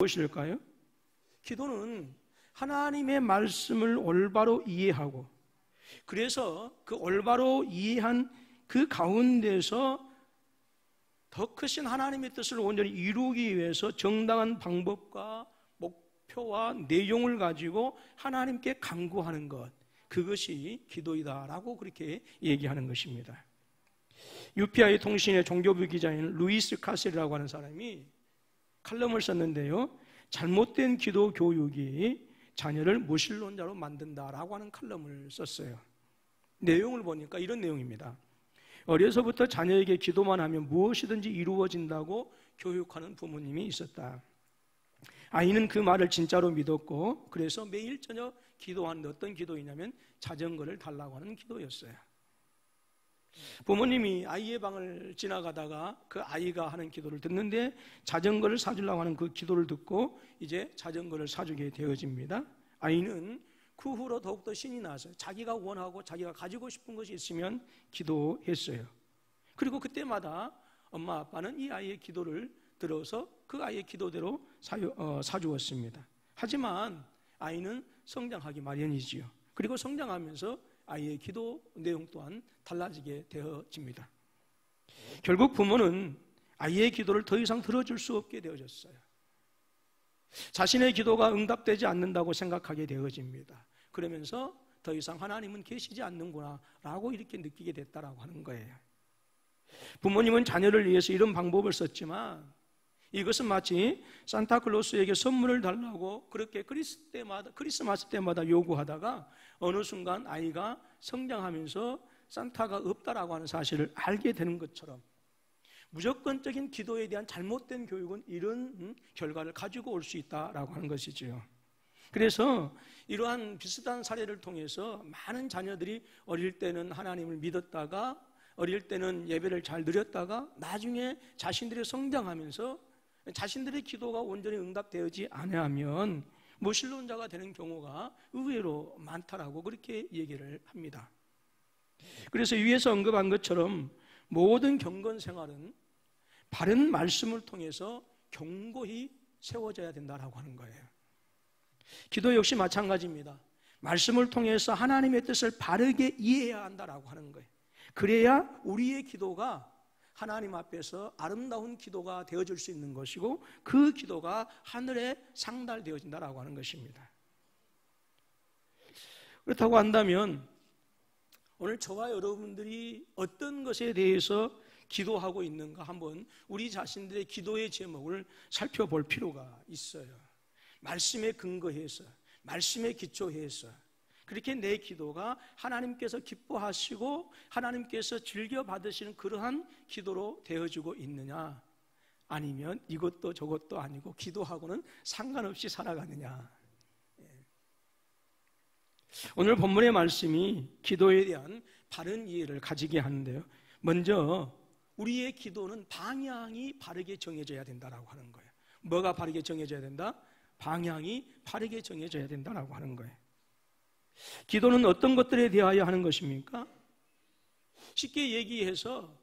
무엇일까요? 기도는 하나님의 말씀을 올바로 이해하고, 그래서 그 올바로 이해한 그 가운데서 더 크신 하나님의 뜻을 온전히 이루기 위해서 정당한 방법과 목표와 내용을 가지고 하나님께 간구하는 것, 그것이 기도이다라고 그렇게 얘기하는 것입니다. UPI 통신의 종교부 기자인 루이스 카셀이라고 하는 사람이 칼럼을 썼는데요, 잘못된 기도 교육이 자녀를 무신론자로 만든다라고 하는 칼럼을 썼어요. 내용을 보니까 이런 내용입니다. 어려서부터 자녀에게 기도만 하면 무엇이든지 이루어진다고 교육하는 부모님이 있었다. 아이는 그 말을 진짜로 믿었고, 그래서 매일 저녁 기도하는데 어떤 기도이냐면 자전거를 달라고 하는 기도였어요. 부모님이 아이의 방을 지나가다가 그 아이가 하는 기도를 듣는데 자전거를 사주려고 하는 그 기도를 듣고 이제 자전거를 사주게 되어집니다. 아이는 그 후로 더욱더 신이 나서 자기가 원하고 자기가 가지고 싶은 것이 있으면 기도했어요. 그리고 그때마다 엄마 아빠는 이 아이의 기도를 들어서 그 아이의 기도대로 사주었습니다. 하지만 아이는 성장하기 마련이지요. 그리고 성장하면서 아이의 기도 내용 또한 달라지게 되어집니다. 결국 부모는 아이의 기도를 더 이상 들어줄 수 없게 되어졌어요. 자신의 기도가 응답되지 않는다고 생각하게 되어집니다. 그러면서 더 이상 하나님은 계시지 않는구나 라고 이렇게 느끼게 됐다라고 하는 거예요. 부모님은 자녀를 위해서 이런 방법을 썼지만 이것은 마치 산타클로스에게 선물을 달라고 그렇게 크리스마스 때마다 요구하다가 어느 순간 아이가 성장하면서 산타가 없다라고 하는 사실을 알게 되는 것처럼, 무조건적인 기도에 대한 잘못된 교육은 이런 결과를 가지고 올 수 있다라고 하는 것이지요. 그래서 이러한 비슷한 사례를 통해서 많은 자녀들이 어릴 때는 하나님을 믿었다가, 어릴 때는 예배를 잘 드렸다가 나중에 자신들이 성장하면서 자신들의 기도가 온전히 응답되지 않으면 무신론자가 되는 경우가 의외로 많다라고 그렇게 얘기를 합니다. 그래서 위에서 언급한 것처럼 모든 경건 생활은 바른 말씀을 통해서 견고히 세워져야 된다라고 하는 거예요. 기도 역시 마찬가지입니다. 말씀을 통해서 하나님의 뜻을 바르게 이해해야 한다라고 하는 거예요. 그래야 우리의 기도가 하나님 앞에서 아름다운 기도가 되어줄 수 있는 것이고, 그 기도가 하늘에 상달되어진다라고 하는 것입니다. 그렇다고 한다면 오늘 저와 여러분들이 어떤 것에 대해서 기도하고 있는가 한번 우리 자신들의 기도의 제목을 살펴볼 필요가 있어요. 말씀에 근거해서, 말씀에 기초해서 그렇게 내 기도가 하나님께서 기뻐하시고 하나님께서 즐겨 받으시는 그러한 기도로 되어지고 있느냐, 아니면 이것도 저것도 아니고 기도하고는 상관없이 살아가느냐. 오늘 본문의 말씀이 기도에 대한 바른 이해를 가지게 하는데요, 먼저 우리의 기도는 방향이 바르게 정해져야 된다라고 하는 거예요. 뭐가 바르게 정해져야 된다? 방향이 바르게 정해져야 된다라고 하는 거예요. 기도는 어떤 것들에 대하여 하는 것입니까? 쉽게 얘기해서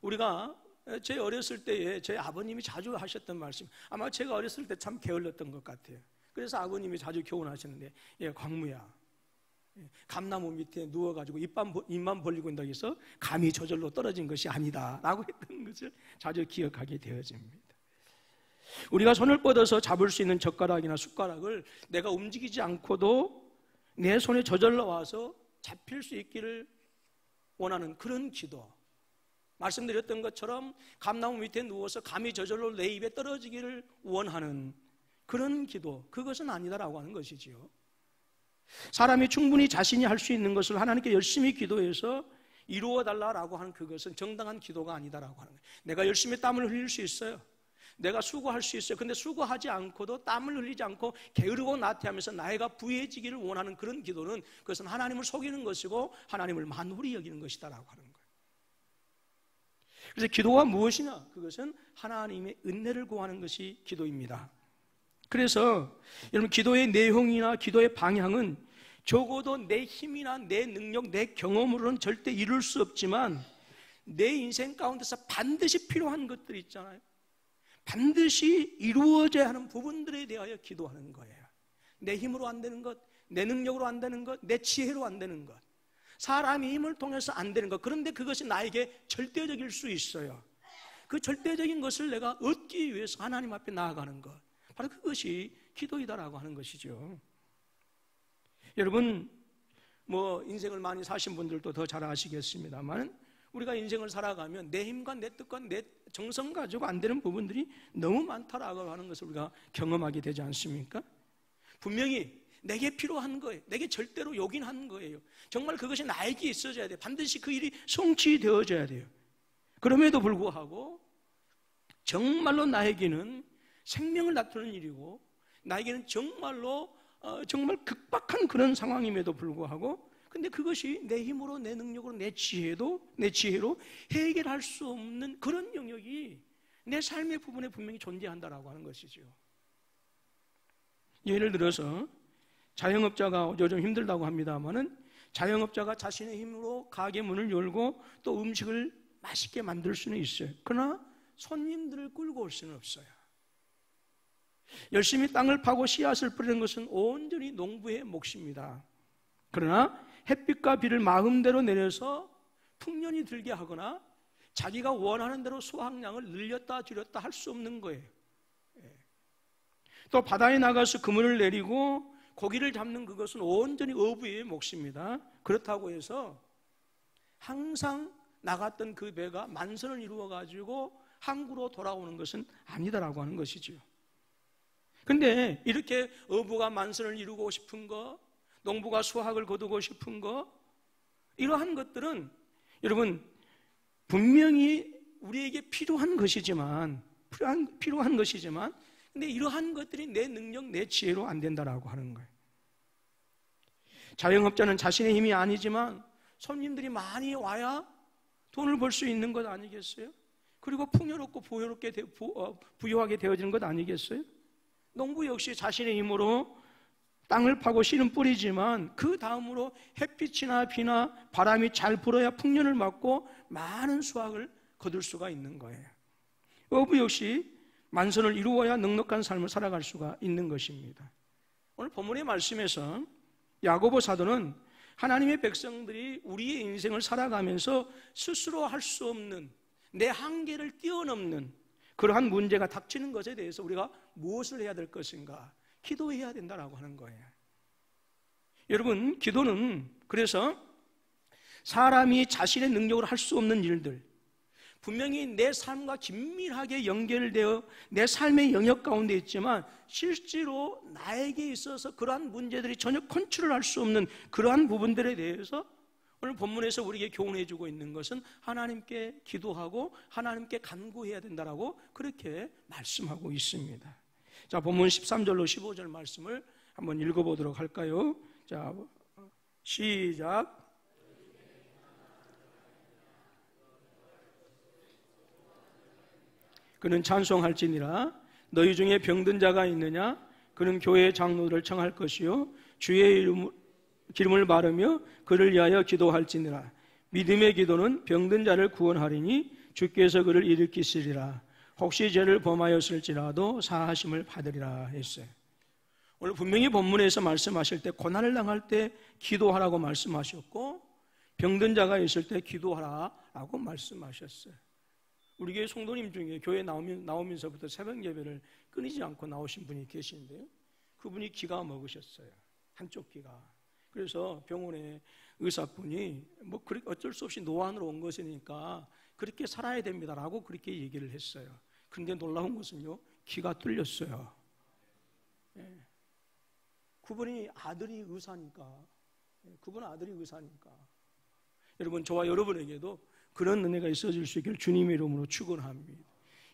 우리가 제 어렸을 때에 제 아버님이 자주 하셨던 말씀, 아마 제가 어렸을 때 참 게을렀던 것 같아요. 그래서 아버님이 자주 교훈하시는데, 광무야, 감나무 밑에 누워가지고 입만 벌리고 있다고 해서 감이 저절로 떨어진 것이 아니다 라고 했던 것을 자주 기억하게 되어집니다. 우리가 손을 뻗어서 잡을 수 있는 젓가락이나 숟가락을 내가 움직이지 않고도 내 손에 저절로 와서 잡힐 수 있기를 원하는 그런 기도, 말씀드렸던 것처럼 감나무 밑에 누워서 감이 저절로 내 입에 떨어지기를 원하는 그런 기도, 그것은 아니다라고 하는 것이지요. 사람이 충분히 자신이 할 수 있는 것을 하나님께 열심히 기도해서 이루어달라고 하는 그것은 정당한 기도가 아니다라고 하는 거예요. 내가 열심히 땀을 흘릴 수 있어요. 내가 수고할 수 있어요. 근데 수고하지 않고도 땀을 흘리지 않고 게으르고 나태하면서 나이가 부해지기를 원하는 그런 기도는, 그것은 하나님을 속이는 것이고 하나님을 만홀히 여기는 것이다라고 하는 거예요. 그래서 기도가 무엇이냐? 그것은 하나님의 은혜를 구하는 것이 기도입니다. 그래서 여러분, 기도의 내용이나 기도의 방향은 적어도 내 힘이나 내 능력, 내 경험으로는 절대 이룰 수 없지만 내 인생 가운데서 반드시 필요한 것들이 있잖아요. 반드시 이루어져야 하는 부분들에 대하여 기도하는 거예요. 내 힘으로 안 되는 것, 내 능력으로 안 되는 것, 내 지혜로 안 되는 것, 사람의 힘을 통해서 안 되는 것. 그런데 그것이 나에게 절대적일 수 있어요. 그 절대적인 것을 내가 얻기 위해서 하나님 앞에 나아가는 것, 바로 그것이 기도이다라고 하는 것이죠. 여러분, 인생을 많이 사신 분들도 더 잘 아시겠습니다만, 우리가 인생을 살아가면 내 힘과 내 뜻과 내 정성 가지고 안 되는 부분들이 너무 많다라고 하는 것을 우리가 경험하게 되지 않습니까? 분명히 내게 필요한 거예요. 내게 절대로 요긴한 거예요. 정말 그것이 나에게 있어져야 돼요. 반드시 그 일이 성취되어져야 돼요. 그럼에도 불구하고 정말로 나에게는 생명을 다투는 일이고, 나에게는 정말로 정말 극박한 그런 상황임에도 불구하고, 근데 그것이 내 힘으로, 내 능력으로, 내 지혜로 해결할 수 없는 그런 영역이 내 삶의 부분에 분명히 존재한다라고 하는 것이죠. 예를 들어서 자영업자가 요즘 힘들다고 합니다만은, 자영업자가 자신의 힘으로 가게 문을 열고 또 음식을 맛있게 만들 수는 있어요. 그러나 손님들을 끌고 올 수는 없어요. 열심히 땅을 파고 씨앗을 뿌리는 것은 온전히 농부의 몫입니다. 그러나 햇빛과 비를 마음대로 내려서 풍년이 들게 하거나 자기가 원하는 대로 수확량을 늘렸다 줄였다 할 수 없는 거예요. 또 바다에 나가서 그물을 내리고 고기를 잡는 그것은 온전히 어부의 몫입니다. 그렇다고 해서 항상 나갔던 그 배가 만선을 이루어가지고 항구로 돌아오는 것은 아니다라고 하는 것이죠. 근데 이렇게 어부가 만선을 이루고 싶은 거, 농부가 수확을 거두고 싶은 거, 이러한 것들은 여러분 분명히 우리에게 필요한 것이지만 근데 이러한 것들이 내 능력, 내 지혜로 안 된다라고 하는 거예요. 자영업자는 자신의 힘이 아니지만 손님들이 많이 와야 돈을 벌 수 있는 것 아니겠어요? 그리고 풍요롭고 부유하게 되어지는 것 아니겠어요? 농부 역시 자신의 힘으로 땅을 파고 씨는 뿌리지만 그 다음으로 햇빛이나 비나 바람이 잘 불어야 풍년을 맞고 많은 수확을 거둘 수가 있는 거예요. 어부 역시 만선을 이루어야 넉넉한 삶을 살아갈 수가 있는 것입니다. 오늘 본문의 말씀에서 야고보 사도는 하나님의 백성들이 우리의 인생을 살아가면서 스스로 할 수 없는 내 한계를 뛰어넘는 그러한 문제가 닥치는 것에 대해서 우리가 무엇을 해야 될 것인가? 기도해야 된다라고 하는 거예요. 여러분, 기도는 그래서 사람이 자신의 능력으로 할 수 없는 일들, 분명히 내 삶과 긴밀하게 연결되어 내 삶의 영역 가운데 있지만 실제로 나에게 있어서 그러한 문제들이 전혀 컨트롤할 수 없는 그러한 부분들에 대해서 오늘 본문에서 우리에게 교훈해 주고 있는 것은 하나님께 기도하고 하나님께 간구해야 된다라고 그렇게 말씀하고 있습니다. 자, 본문 13절로 15절 말씀을 한번 읽어보도록 할까요? 자, 시작. 그는 찬송할지니라. 너희 중에 병든 자가 있느냐? 그는 교회의 장로들을 청할 것이요 주의 기름을 바르며 그를 위하여 기도할지니라. 믿음의 기도는 병든 자를 구원하리니 주께서 그를 일으키시리라. 혹시 죄를 범하였을지라도 사하심을 받으리라 했어요. 오늘 분명히 본문에서 말씀하실 때 고난을 당할 때 기도하라고 말씀하셨고 병든 자가 있을 때 기도하라고 말씀하셨어요. 우리 교회 성도님 중에 교회 나오면서부터 새벽 예배를 끊이지 않고 나오신 분이 계시는데요, 그분이 기가 먹으셨어요. 한쪽 기가. 그래서 병원에 의사분이 어쩔 수 없이 노안으로 온 것이니까 그렇게 살아야 됩니다라고 그렇게 얘기를 했어요. 근데 놀라운 것은요, 기가 뚫렸어요. 예. 그분이 아들이 의사니까. 여러분, 저와 여러분에게도 그런 은혜가 있어질 수 있기를 주님의 이름으로 축원합니다.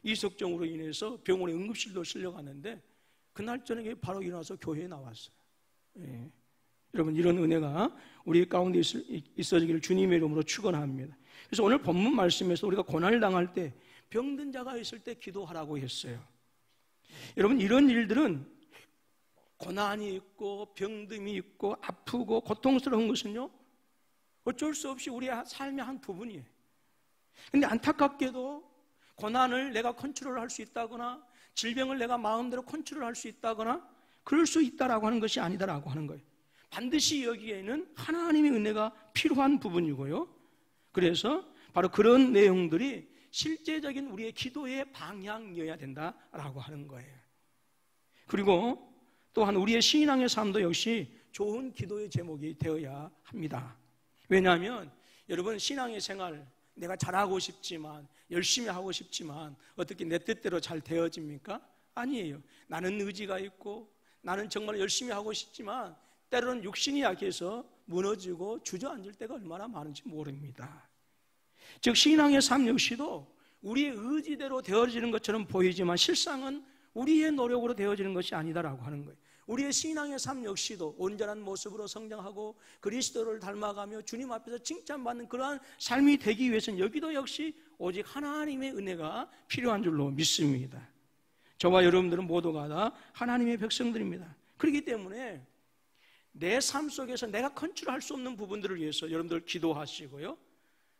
이석정으로 인해서 병원에 응급실로 실려갔는데 그날 저녁에 바로 일어나서 교회에 나왔어요. 예. 여러분, 이런 은혜가 우리 가운데 있어지기를 주님의 이름으로 축원합니다. 그래서 오늘 본문 말씀에서 우리가 고난을 당할 때 병든 자가 있을 때 기도하라고 했어요. 여러분, 이런 일들은 고난이 있고 병듦이 있고 아프고 고통스러운 것은요, 어쩔 수 없이 우리의 삶의 한 부분이에요. 근데 안타깝게도 고난을 내가 컨트롤할 수 있다거나 질병을 내가 마음대로 컨트롤할 수 있다거나 그럴 수 있다라고 하는 것이 아니다라고 하는 거예요. 반드시 여기에는 하나님의 은혜가 필요한 부분이고요. 그래서 바로 그런 내용들이 실제적인 우리의 기도의 방향이어야 된다라고 하는 거예요. 그리고 또한 우리의 신앙의 삶도 역시 좋은 기도의 제목이 되어야 합니다. 왜냐하면 여러분 신앙의 생활 내가 잘하고 싶지만 열심히 하고 싶지만 어떻게 내 뜻대로 잘 되어집니까? 아니에요. 나는 의지가 있고 나는 정말 열심히 하고 싶지만 때로는 육신이 약해서 무너지고 주저앉을 때가 얼마나 많은지 모릅니다. 즉 신앙의 삶 역시도 우리의 의지대로 되어지는 것처럼 보이지만 실상은 우리의 노력으로 되어지는 것이 아니다라고 하는 거예요. 우리의 신앙의 삶 역시도 온전한 모습으로 성장하고 그리스도를 닮아가며 주님 앞에서 칭찬받는 그러한 삶이 되기 위해서는 여기도 역시 오직 하나님의 은혜가 필요한 줄로 믿습니다. 저와 여러분들은 모두가 다 하나님의 백성들입니다. 그렇기 때문에 내 삶 속에서 내가 컨트롤할 수 없는 부분들을 위해서 여러분들 기도하시고요.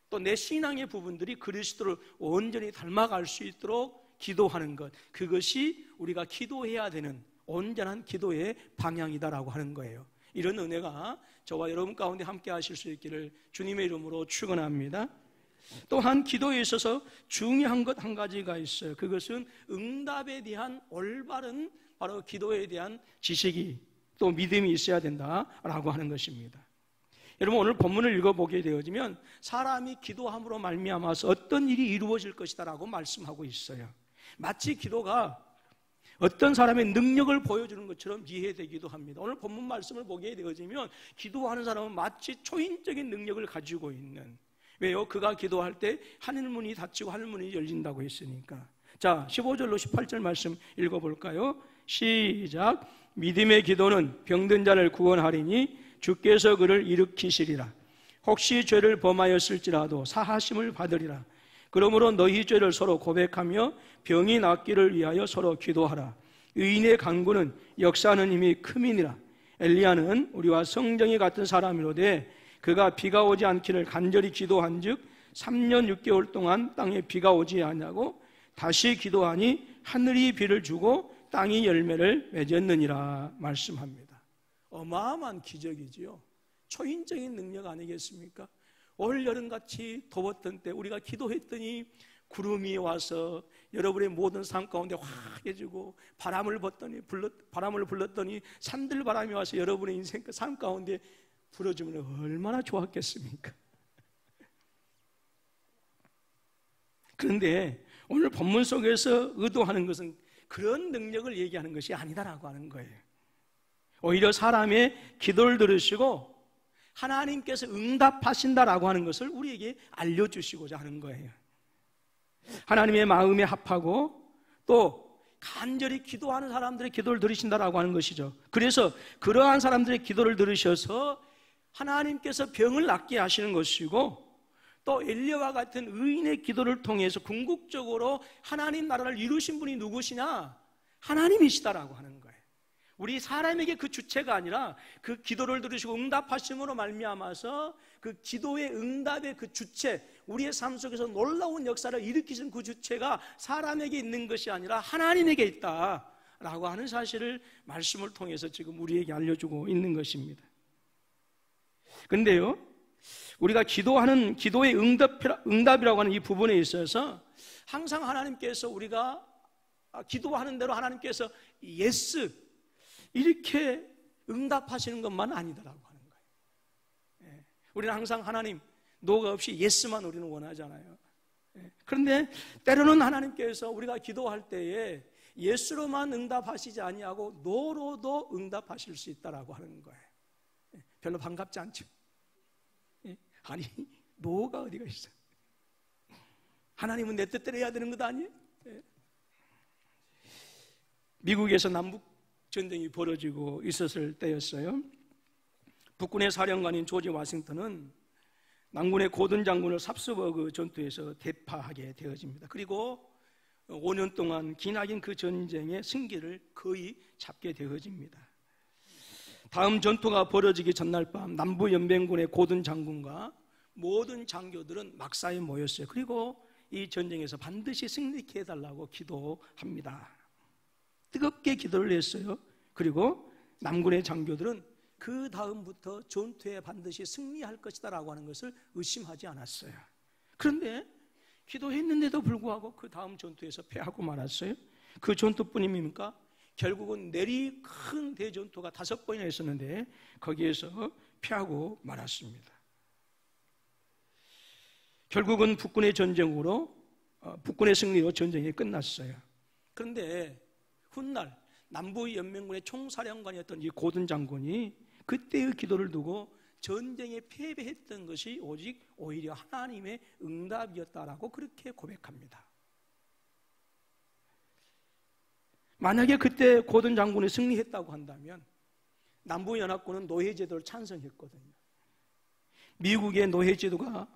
또 내 신앙의 부분들이 그리스도를 온전히 닮아갈 수 있도록 기도하는 것, 그것이 우리가 기도해야 되는 온전한 기도의 방향이다라고 하는 거예요. 이런 은혜가 저와 여러분 가운데 함께 하실 수 있기를 주님의 이름으로 축원합니다. 또한 기도에 있어서 중요한 것 한 가지가 있어요. 그것은 응답에 대한 올바른 바로 기도에 대한 지식이 또 믿음이 있어야 된다라고 하는 것입니다. 여러분 오늘 본문을 읽어보게 되어지면 사람이 기도함으로 말미암아서 어떤 일이 이루어질 것이다라고 말씀하고 있어요. 마치 기도가 어떤 사람의 능력을 보여주는 것처럼 이해되기도 합니다. 오늘 본문 말씀을 보게 되어지면 기도하는 사람은 마치 초인적인 능력을 가지고 있는, 왜요? 그가 기도할 때 하늘문이 닫히고 하늘문이 열린다고 했으니까. 자, 15절로 18절 말씀 읽어볼까요? 시작. 믿음의 기도는 병든 자를 구원하리니 주께서 그를 일으키시리라. 혹시 죄를 범하였을지라도 사하심을 받으리라. 그러므로 너희 죄를 서로 고백하며 병이 낫기를 위하여 서로 기도하라. 의인의 간구는 역사하는 힘이 큼이니라. 엘리야는 우리와 성정이 같은 사람이로되 그가 비가 오지 않기를 간절히 기도한 즉 3년 6개월 동안 땅에 비가 오지 않냐고 다시 기도하니 하늘이 비를 주고 땅이 열매를 맺었느니라 말씀합니다. 어마어마한 기적이지요. 초인적인 능력 아니겠습니까? 올 여름같이 더웠던 때 우리가 기도했더니 구름이 와서 여러분의 모든 삶 가운데 확 해주고 바람을 불렀더니 산들바람이 와서 여러분의 인생 그 삶 가운데 불어주면 얼마나 좋았겠습니까? 그런데 오늘 본문 속에서 의도하는 것은 그런 능력을 얘기하는 것이 아니다라고 하는 거예요. 오히려 사람의 기도를 들으시고 하나님께서 응답하신다라고 하는 것을 우리에게 알려주시고자 하는 거예요. 하나님의 마음에 합하고 또 간절히 기도하는 사람들의 기도를 들으신다라고 하는 것이죠. 그래서 그러한 사람들의 기도를 들으셔서 하나님께서 병을 낫게 하시는 것이고 또 엘리야와 같은 의인의 기도를 통해서 궁극적으로 하나님 나라를 이루신 분이 누구시냐? 하나님이시다라고 하는 거예요. 우리 사람에게 그 주체가 아니라 그 기도를 들으시고 응답하심으로 말미암아서 그 기도의 응답의 그 주체, 우리의 삶 속에서 놀라운 역사를 일으키신 그 주체가 사람에게 있는 것이 아니라 하나님에게 있다라고 하는 사실을 말씀을 통해서 지금 우리에게 알려주고 있는 것입니다. 그런데요, 우리가 기도하는 기도의 응답이라고 하는 이 부분에 있어서 항상 하나님께서 우리가 기도하는 대로 하나님께서 예스 이렇게 응답하시는 것만 아니다라고 하는 거예요. 우리는 항상 하나님 노가 없이 예스만 우리는 원하잖아요. 그런데 때로는 하나님께서 우리가 기도할 때에 예스로만 응답하시지 아니하고 노로도 응답하실 수 있다라고 하는 거예요. 별로 반갑지 않죠? 아니 노가 어디가 있어요? 하나님은 내 뜻대로 해야 되는 것 아니에요? 미국에서 남북 전쟁이 벌어지고 있었을 때였어요. 북군의 사령관인 조지 워싱턴은 남군의 고든 장군을 삽스버그 전투에서 대파하게 되어집니다. 그리고 5년 동안 기나긴 그 전쟁의 승기를 거의 잡게 되어집니다. 다음 전투가 벌어지기 전날 밤 남부연맹군의 고든 장군과 모든 장교들은 막사에 모였어요. 그리고 이 전쟁에서 반드시 승리케 해달라고 기도합니다. 뜨겁게 기도를 했어요. 그리고 남군의 장교들은 그 다음부터 전투에 반드시 승리할 것이다 라고 하는 것을 의심하지 않았어요. 그런데 기도했는데도 불구하고 그 다음 전투에서 패하고 말았어요. 그 전투뿐입니까? 결국은 내리 큰 대전투가 5번이나 있었는데 거기에서 패하고 말았습니다. 결국은 북군의 전쟁으로 북군의 승리로 전쟁이 끝났어요. 그런데 훗날 남부연맹군의 총사령관이었던 이 고든 장군이 그때의 기도를 두고 전쟁에 패배했던 것이 오히려 하나님의 응답이었다라고 그렇게 고백합니다. 만약에 그때 고든 장군이 승리했다고 한다면 남부연합군은 노예제도를 찬성했거든요. 미국의 노예제도가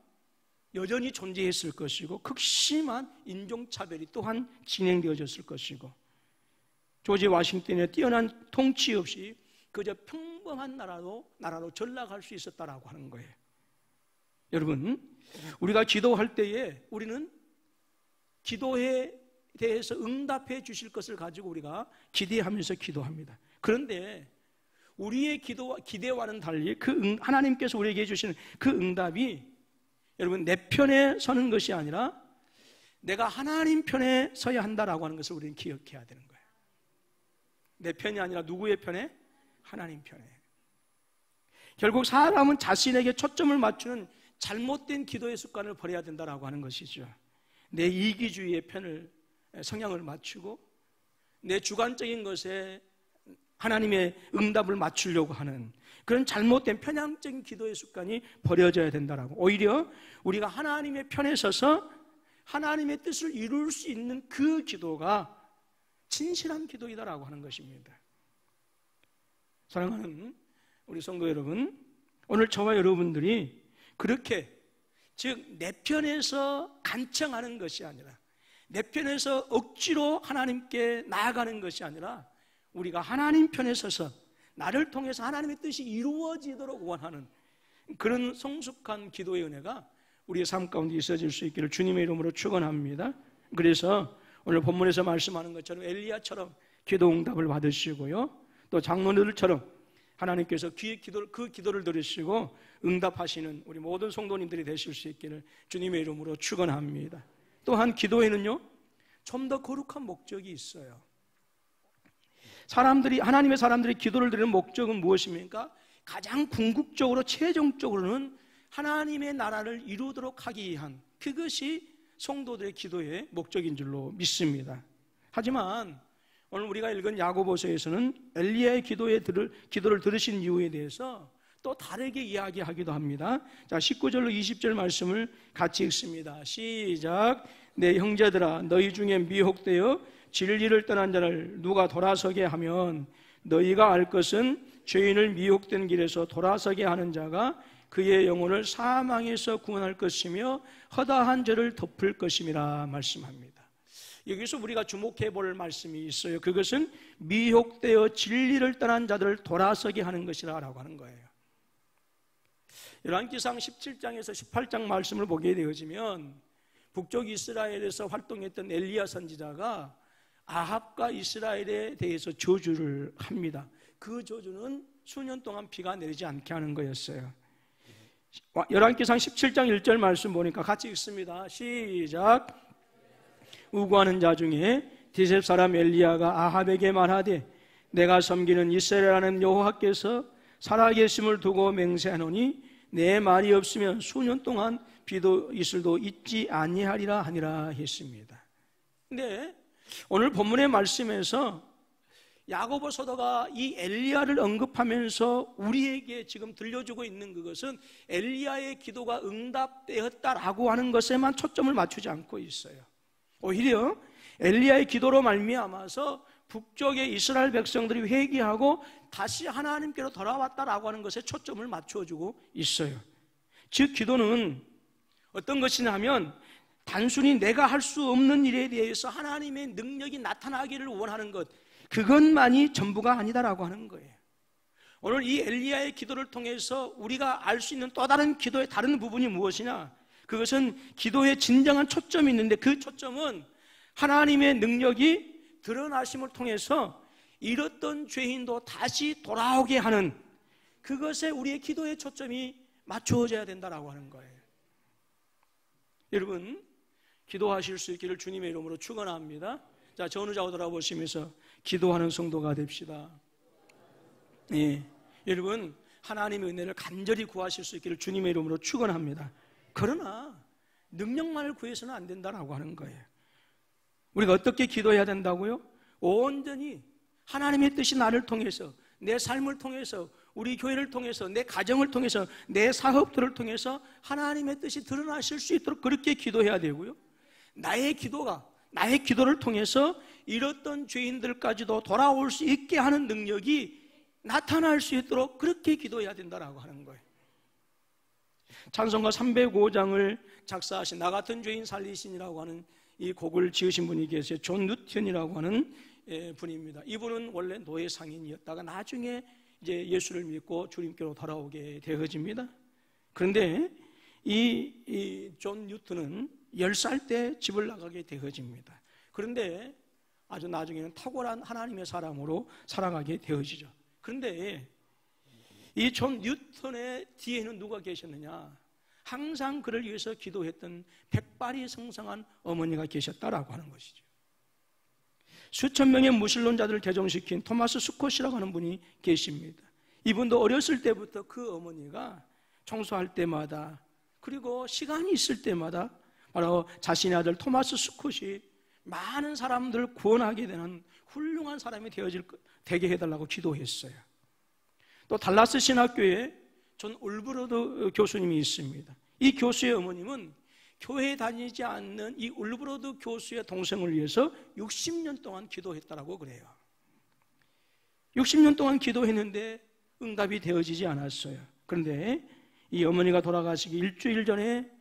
여전히 존재했을 것이고 극심한 인종차별이 또한 진행되어졌을 것이고 조지 워싱턴의 뛰어난 통치 없이 그저 평범한 나라로 전락할 수 있었다라고 하는 거예요. 여러분, 우리가 기도할 때에 우리는 기도에 대해서 응답해 주실 것을 가지고 우리가 기대하면서 기도합니다. 그런데 우리의 기대와는 달리 하나님께서 우리에게 주시는 그 응답이 여러분 내 편에 서는 것이 아니라 내가 하나님 편에 서야 한다라고 하는 것을 우리는 기억해야 되는 거예요. 내 편이 아니라 누구의 편에? 하나님 편에. 결국 사람은 자신에게 초점을 맞추는 잘못된 기도의 습관을 버려야 된다라고 하는 것이죠. 내 이기주의의 성향을 맞추고 내 주관적인 것에 하나님의 응답을 맞추려고 하는 그런 잘못된 편향적인 기도의 습관이 버려져야 된다라고. 오히려 우리가 하나님의 편에 서서 하나님의 뜻을 이룰 수 있는 그 기도가 진실한 기도이다라고 하는 것입니다. 사랑하는 우리 성도 여러분, 오늘 저와 여러분들이 그렇게 즉 내 편에서 간청하는 것이 아니라 내 편에서 억지로 하나님께 나아가는 것이 아니라 우리가 하나님 편에 서서 나를 통해서 하나님의 뜻이 이루어지도록 원하는 그런 성숙한 기도의 은혜가 우리의 삶 가운데 있어질 수 있기를 주님의 이름으로 축원합니다. 그래서 오늘 본문에서 말씀하는 것처럼 엘리야처럼 기도 응답을 받으시고요, 또 장로들처럼 하나님께서 그 기도를 들으시고 응답하시는 우리 모든 성도님들이 되실 수 있기를 주님의 이름으로 축원합니다. 또한 기도에는요 좀 더 거룩한 목적이 있어요. 하나님의 사람들이 기도를 드리는 목적은 무엇입니까? 가장 궁극적으로 최종적으로는 하나님의 나라를 이루도록 하기 위한 그것이 성도들의 기도의 목적인 줄로 믿습니다. 하지만 오늘 우리가 읽은 야고보서에서는 엘리야의 기도를 들으신 이유에 대해서 또 다르게 이야기하기도 합니다. 자, 19절로 20절 말씀을 같이 읽습니다. 시작. 내 형제들아, 너희 중에 미혹되어 진리를 떠난 자를 누가 돌아서게 하면 너희가 알 것은 죄인을 미혹된 길에서 돌아서게 하는 자가 그의 영혼을 사망에서 구원할 것이며 허다한 죄를 덮을 것임이라 말씀합니다. 여기서 우리가 주목해 볼 말씀이 있어요. 그것은 미혹되어 진리를 떠난 자들을 돌아서게 하는 것이라 라고 하는 거예요. 열왕기상 17장에서 18장 말씀을 보게 되어지면 북쪽 이스라엘에서 활동했던 엘리야 선지자가 아합과 이스라엘에 대해서 저주를 합니다. 그 저주는 수년 동안 비가 내리지 않게 하는 거였어요. 열왕기상 17장 1절 말씀 보니까 같이 읽습니다. 시작. 우고하는 자 중에 디셉 사람 엘리야가 아합에게 말하되 내가 섬기는 이스라엘하는 여호와께서 살아계심을 두고 맹세하노니 내 말이 없으면 수년 동안 비도 이슬도 있지 아니하리라 하니라 했습니다. 근데 오늘 본문의 말씀에서 야고보 사도가 이 엘리야를 언급하면서 우리에게 지금 들려주고 있는 그것은 엘리야의 기도가 응답되었다라고 하는 것에만 초점을 맞추지 않고 있어요. 오히려 엘리야의 기도로 말미암아서 북쪽의 이스라엘 백성들이 회개하고 다시 하나님께로 돌아왔다라고 하는 것에 초점을 맞춰주고 있어요. 즉 기도는 어떤 것이냐 하면 단순히 내가 할 수 없는 일에 대해서 하나님의 능력이 나타나기를 원하는 것, 그것만이 전부가 아니다라고 하는 거예요. 오늘 이 엘리야의 기도를 통해서 우리가 알 수 있는 또 다른 기도의 다른 부분이 무엇이냐? 그것은 기도에 진정한 초점이 있는데 그 초점은 하나님의 능력이 드러나심을 통해서 잃었던 죄인도 다시 돌아오게 하는 그것에 우리의 기도의 초점이 맞추어져야 된다라고 하는 거예요. 여러분, 기도하실 수 있기를 주님의 이름으로 축원합니다. 자, 전후 좌우 돌아보시면서 기도하는 성도가 됩시다. 예, 여러분, 하나님의 은혜를 간절히 구하실 수 있기를 주님의 이름으로 축원합니다. 그러나 능력만을 구해서는 안 된다라고 하는 거예요. 우리가 어떻게 기도해야 된다고요? 온전히 하나님의 뜻이 나를 통해서, 내 삶을 통해서, 우리 교회를 통해서, 내 가정을 통해서, 내 사업들을 통해서 하나님의 뜻이 드러나실 수 있도록 그렇게 기도해야 되고요. 나의 기도를 통해서 잃었던 죄인들까지도 돌아올 수 있게 하는 능력이 나타날 수 있도록 그렇게 기도해야 된다라고 하는 거예요. 찬송가 305장을 작사하신 나 같은 죄인 살리신이라고 하는 이 곡을 지으신 분이 계세요. 존 뉴턴이라고 하는 분입니다. 이분은 원래 노예 상인이었다가 나중에 이제 예수를 믿고 주님께로 돌아오게 되어집니다. 그런데 이 존 뉴턴은 10살 때 집을 나가게 되어집니다. 그런데 아주 나중에는 탁월한 하나님의 사람으로 살아가게 되어지죠. 그런데 이 존 뉴턴의 뒤에는 누가 계셨느냐? 항상 그를 위해서 기도했던 백발이 성성한 어머니가 계셨다라고 하는 것이죠. 수천 명의 무신론자들을 개종시킨 토마스 스콧이라고 하는 분이 계십니다. 이분도 어렸을 때부터 그 어머니가 청소할 때마다 그리고 시간이 있을 때마다 바로 자신의 아들 토마스 스콧이 많은 사람들을 구원하게 되는 훌륭한 사람이 되게 해달라고 기도했어요. 또 달라스 신학교에 존 울브로드 교수님이 있습니다. 이 교수의 어머님은 교회에 다니지 않는 이 울브로드 교수의 동생을 위해서 60년 동안 기도했다라고 그래요. 60년 동안 기도했는데 응답이 되어지지 않았어요. 그런데 이 어머니가 돌아가시기 일주일 전에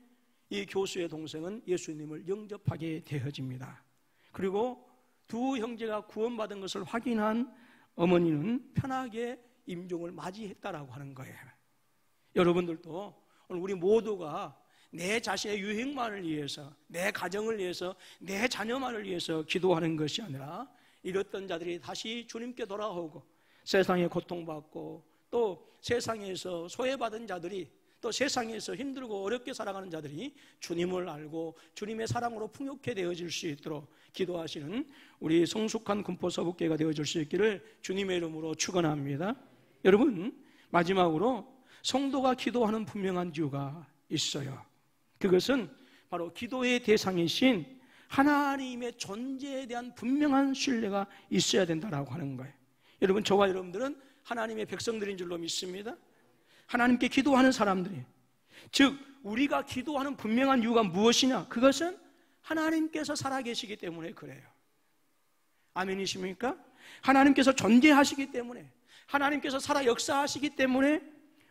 이 교수의 동생은 예수님을 영접하게 되어집니다. 그리고 두 형제가 구원받은 것을 확인한 어머니는 편하게 임종을 맞이했다라고 하는 거예요. 여러분들도 오늘 우리 모두가 내 자신의 유익만을 위해서, 내 가정을 위해서, 내 자녀만을 위해서 기도하는 것이 아니라 잃었던 자들이 다시 주님께 돌아오고 세상에 고통받고 또 세상에서 소외받은 자들이 또 세상에서 힘들고 어렵게 살아가는 자들이 주님을 알고 주님의 사랑으로 풍요케 되어질 수 있도록 기도하시는 우리 성숙한 군포서북교회가 되어질 수 있기를 주님의 이름으로 축원합니다. 여러분, 마지막으로 성도가 기도하는 분명한 이유가 있어요. 그것은 바로 기도의 대상이신 하나님의 존재에 대한 분명한 신뢰가 있어야 된다라고 하는 거예요. 여러분, 저와 여러분들은 하나님의 백성들인 줄로 믿습니다. 하나님께 기도하는 사람들이, 즉 우리가 기도하는 분명한 이유가 무엇이냐? 그것은 하나님께서 살아계시기 때문에 그래요. 아멘이십니까? 하나님께서 존재하시기 때문에, 하나님께서 살아 역사하시기 때문에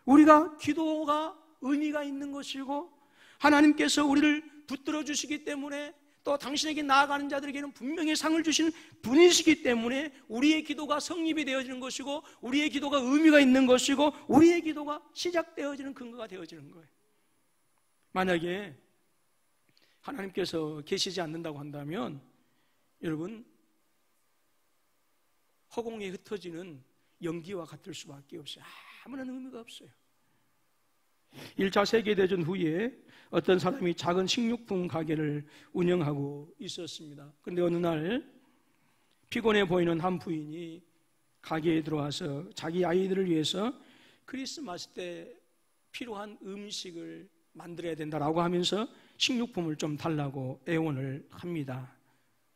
우리가 기도가 의미가 있는 것이고, 하나님께서 우리를 붙들어 주시기 때문에, 또 당신에게 나아가는 자들에게는 분명히 상을 주시는 분이시기 때문에 우리의 기도가 성립이 되어지는 것이고, 우리의 기도가 의미가 있는 것이고, 우리의 기도가 시작되어지는 근거가 되어지는 거예요. 만약에 하나님께서 계시지 않는다고 한다면 여러분, 허공에 흩어지는 연기와 같을 수밖에 없어요. 아무런 의미가 없어요. 1차 세계대전 후에 어떤 사람이 작은 식료품 가게를 운영하고 있었습니다. 그런데 어느 날 피곤해 보이는 한 부인이 가게에 들어와서 자기 아이들을 위해서 크리스마스 때 필요한 음식을 만들어야 된다라고 하면서 식료품을 좀 달라고 애원을 합니다.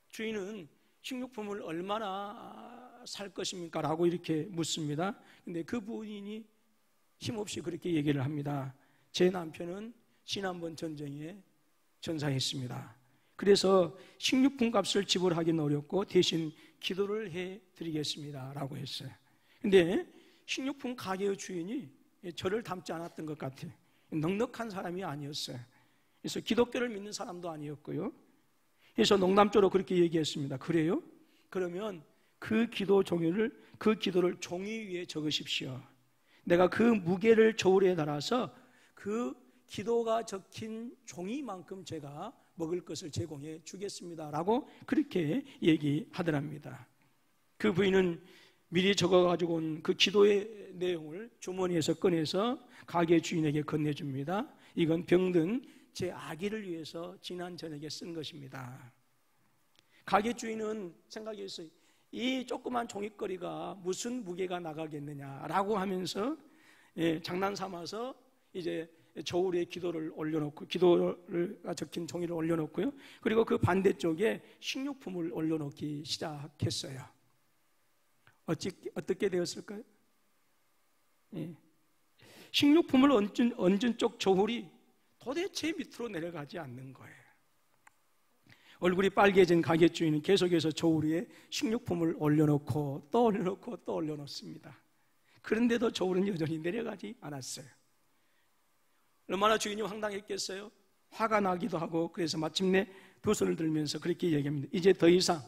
주인은 식료품을 얼마나 살 것입니까? 라고 이렇게 묻습니다. 근데 그 부인이 힘없이 그렇게 얘기를 합니다. 제 남편은 지난번 전쟁에 전사했습니다. 그래서 식료품 값을 지불하기는 어렵고 대신 기도를 해드리겠습니다 라고 했어요. 근데 식료품 가게의 주인이 저를 닮지 않았던 것 같아요. 넉넉한 사람이 아니었어요. 그래서 기독교를 믿는 사람도 아니었고요. 그래서 농담조로 그렇게 얘기했습니다. 그래요? 그러면 그 기도를 종이 위에 적으십시오. 내가 그 무게를 저울에 달아서 그 기도가 적힌 종이만큼 제가 먹을 것을 제공해 주겠습니다라고 그렇게 얘기하더랍니다. 그 부인은 미리 적어가지고 온 그 기도의 내용을 주머니에서 꺼내서 가게 주인에게 건네줍니다. 이건 병든 제 아기를 위해서 지난 저녁에 쓴 것입니다. 가게 주인은 생각했어요. 이 조그만 종잇거리가 무슨 무게가 나가겠느냐라고 하면서 장난 삼아서 이제 저울에 기도를 올려놓고, 기도가 적힌 종이를 올려놓고요. 그리고 그 반대쪽에 식료품을 올려놓기 시작했어요. 어떻게 되었을까요? 식료품을 얹은 쪽 저울이 도대체 밑으로 내려가지 않는 거예요. 얼굴이 빨개진 가게 주인은 계속해서 저울 위에 식료품을 올려놓고 또 올려놓고 또 올려놓습니다. 그런데도 저울은 여전히 내려가지 않았어요. 얼마나 주인이 황당했겠어요? 화가 나기도 하고, 그래서 마침내 두 손을 들면서 그렇게 얘기합니다. 이제 더 이상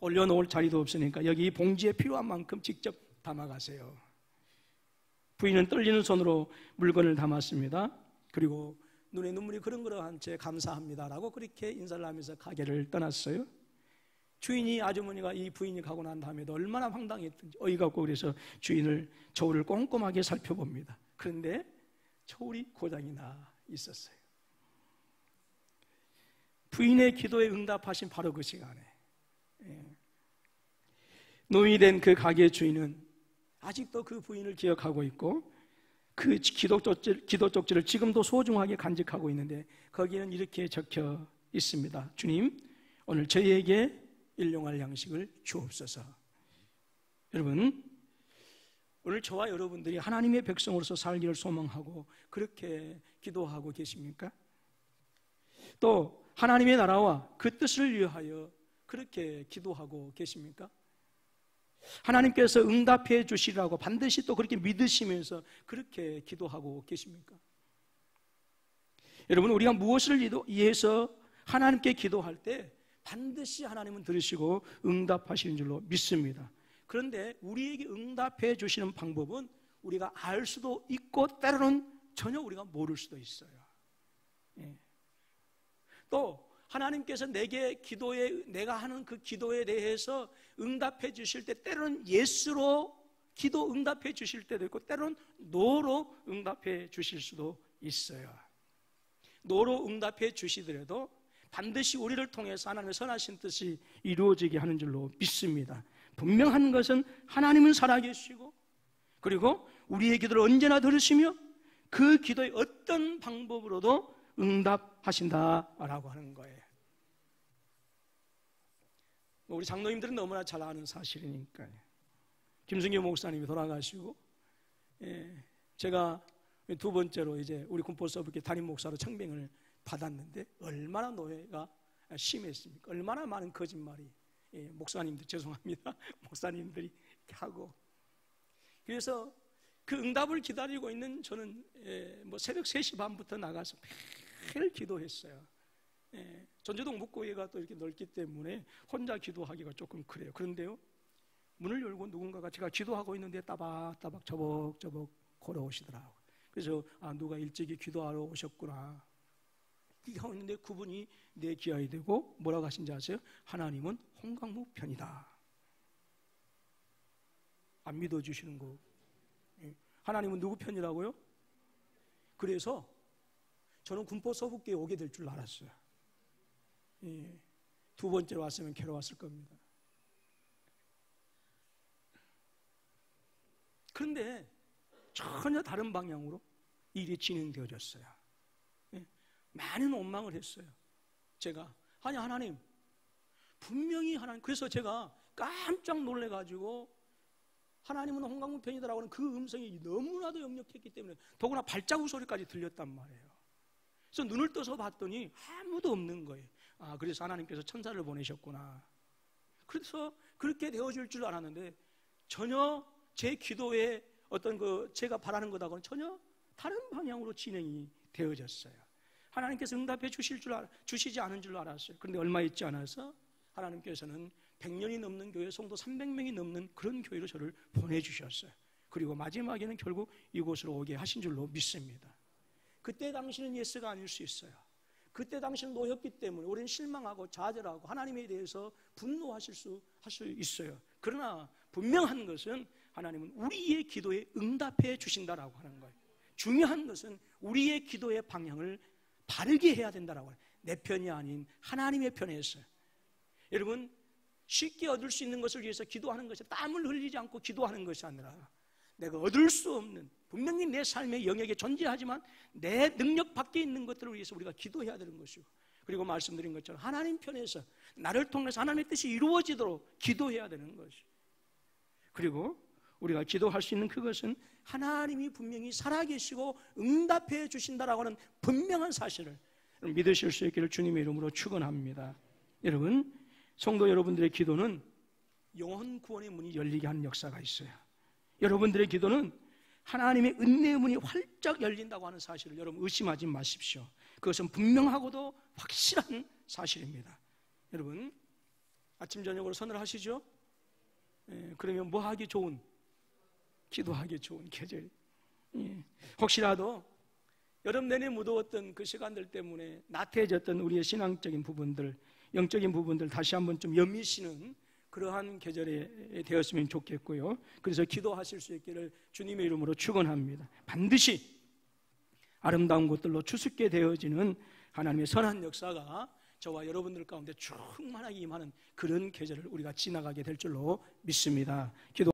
올려놓을 자리도 없으니까 여기 이 봉지에 필요한 만큼 직접 담아가세요. 부인은 떨리는 손으로 물건을 담았습니다. 그리고 눈에 눈물이 그렁그렁한 채 감사합니다라고 그렇게 인사를 하면서 가게를 떠났어요. 주인이, 아주머니가 이 부인이 가고 난 다음에도 얼마나 황당했든지 어이가 없고, 그래서 주인을, 저울을 꼼꼼하게 살펴봅니다. 그런데 저울이 고장이 나 있었어요. 부인의 기도에 응답하신 바로 그 시간에 노인이 된 그 가게 주인은 아직도 그 부인을 기억하고 있고, 그 기도 쪽지를 지금도 소중하게 간직하고 있는데 거기에는 이렇게 적혀 있습니다. 주님, 오늘 저희에게 일용할 양식을 주옵소서. 여러분, 오늘 저와 여러분들이 하나님의 백성으로서 살기를 소망하고 그렇게 기도하고 계십니까? 또 하나님의 나라와 그 뜻을 위하여 그렇게 기도하고 계십니까? 하나님께서 응답해 주시라고 반드시 또 그렇게 믿으시면서 그렇게 기도하고 계십니까? 여러분, 우리가 무엇을 위해서 하나님께 기도할 때 반드시 하나님은 들으시고 응답하시는 줄로 믿습니다. 그런데 우리에게 응답해 주시는 방법은 우리가 알 수도 있고 때로는 전혀 우리가 모를 수도 있어요. 또 하나님께서 내가 하는 그 기도에 대해서 응답해 주실 때 때로는 예스로 기도 응답해 주실 때도 있고, 때로는 노로 응답해 주실 수도 있어요. 노로 응답해 주시더라도 반드시 우리를 통해서 하나님의 선하신 뜻이 이루어지게 하는 줄로 믿습니다. 분명한 것은 하나님은 살아계시고, 그리고 우리의 기도를 언제나 들으시며 그 기도의 어떤 방법으로도 응답하신다라고 하는 거예요. 우리 장로님들은 너무나 잘 아는 사실이니까요. 김승규 목사님이 돌아가시고, 제가 두 번째로 이제 우리 군포서부께 담임 목사로 청빙을 받았는데 얼마나 노예가 심했습니까? 얼마나 많은 거짓말이 목사님들, 죄송합니다, 목사님들이 하고. 그래서 그 응답을 기다리고 있는 저는 새벽 3시 반부터 나가서 매일 기도했어요. 전주동 묵고회가 또 이렇게 넓기 때문에 혼자 기도하기가 조금 그래요. 그런데요, 문을 열고 누군가가 제가 기도하고 있는데 따박따박 저벅저벅 걸어오시더라고요. 그래서 누가 일찍이 기도하러 오셨구나. 기도하고 있는데 그분이 내 귀하이 되고 뭐라고 하신지 아세요? 하나님은 홍강무 편이다. 안 믿어주시는 거. 하나님은 누구 편이라고요? 그래서 저는 군포 서북교에 오게 될 줄 알았어요. 두 번째로 왔으면 괴로웠을 겁니다. 그런데 전혀 다른 방향으로 일이 진행되어졌어요. 많은 원망을 했어요. 제가 하나님, 분명히 하나님. 그래서 제가 깜짝 놀래가지고 하나님은 홍강무 편이다라고 하는 그 음성이 너무나도 역력했기 때문에 더구나 발자국 소리까지 들렸단 말이에요. 그래서 눈을 떠서 봤더니 아무도 없는 거예요. 그래서 하나님께서 천사를 보내셨구나. 그래서 그렇게 되어질 줄 알았는데 전혀 제 기도에 어떤 제가 바라는 것하고는 전혀 다른 방향으로 진행이 되어졌어요. 하나님께서 응답해 주시지 않은 줄 알았어요. 그런데 얼마 있지 않아서 하나님께서는 100년이 넘는 교회, 성도 300명이 넘는 그런 교회로 저를 보내주셨어요. 그리고 마지막에는 결국 이곳으로 오게 하신 줄로 믿습니다. 그때 당시는 예스가 아닐 수 있어요. 그때 당시는 놓였기 때문에 우리는 실망하고 좌절하고 하나님에 대해서 분노하실 수 있어요. 그러나 분명한 것은 하나님은 우리의 기도에 응답해 주신다라고 하는 거예요. 중요한 것은 우리의 기도의 방향을 바르게 해야 된다라고 해요. 내 편이 아닌 하나님의 편에 있어요. 여러분, 쉽게 얻을 수 있는 것을 위해서 기도하는 것이 땀을 흘리지 않고 기도하는 것이 아니라 내가 얻을 수 없는, 분명히 내 삶의 영역에 존재하지만 내 능력 밖에 있는 것들을 위해서 우리가 기도해야 되는 것이고, 그리고 말씀드린 것처럼 하나님 편에서 나를 통해서 하나님의 뜻이 이루어지도록 기도해야 되는 것이고, 그리고 우리가 기도할 수 있는 그것은 하나님이 분명히 살아계시고 응답해 주신다라고 하는 분명한 사실을 믿으실 수 있기를 주님의 이름으로 축원합니다. 여러분, 성도 여러분들의 기도는 영혼 구원의 문이 열리게 하는 역사가 있어요. 여러분들의 기도는 하나님의 은혜의 문이 활짝 열린다고 하는 사실을 여러분 의심하지 마십시오. 그것은 분명하고도 확실한 사실입니다. 여러분, 아침 저녁으로 선을 하시죠? 그러면 뭐 하기 좋은? 기도하기 좋은 계절. 혹시라도 여름 내내 무더웠던 그 시간들 때문에 나태해졌던 우리의 신앙적인 부분들, 영적인 부분들 다시 한번 좀 연미시는 그러한 계절에 되었으면 좋겠고요. 그래서 기도하실 수 있기를 주님의 이름으로 축원합니다. 반드시 아름다운 곳들로 추습게 되어지는 하나님의 선한 역사가 저와 여러분들 가운데 충만하게 임하는 그런 계절을 우리가 지나가게 될 줄로 믿습니다. 기도